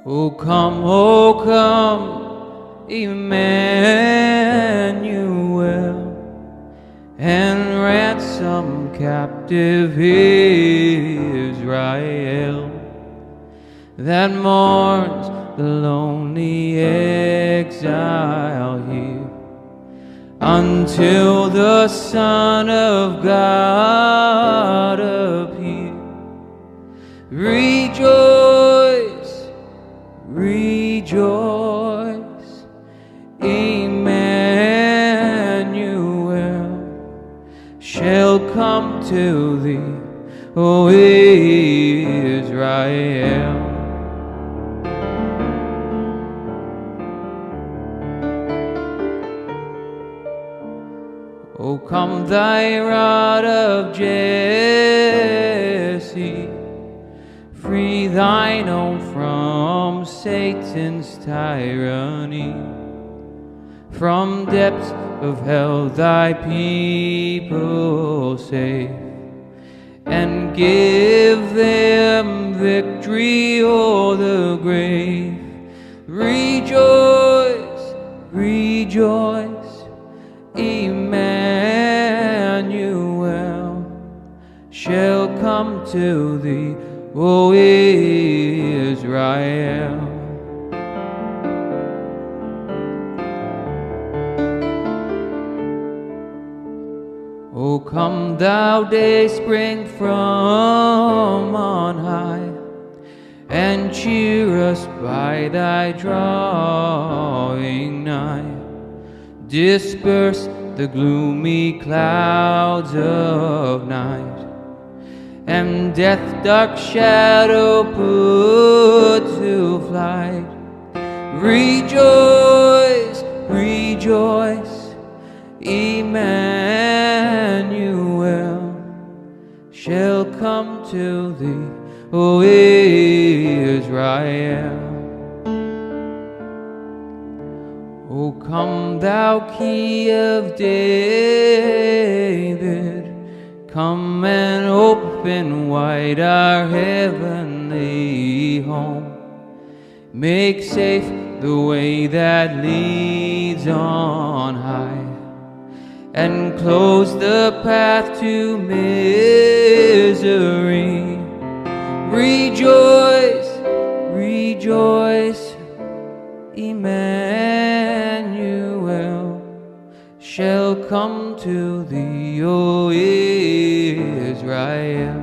O come, Emmanuel, and ransom captive Israel that mourns the lonely exile here, until the Son of God appear. Rejoice, rejoice, Emmanuel shall come to thee, O Israel. O come, thy rod of Jesse, free thine own from Satan's tyranny. From depths of hell thy people save, and give them victory o'er the grave. Rejoice, rejoice, Emmanuel shall come to thee, O Israel. O come, thou day spring from on high, and cheer us by thy drawing nigh. Disperse the gloomy clouds of night, and death's dark shadow put to flight. Rejoice, rejoice, Emmanuel shall come to thee, O Israel. O come, thou Key of David, come and open wide our heavenly home. Make safe the way that leads on high, and close the path to misery. Rejoice, rejoice, Emmanuel shall come to thee, O Israel.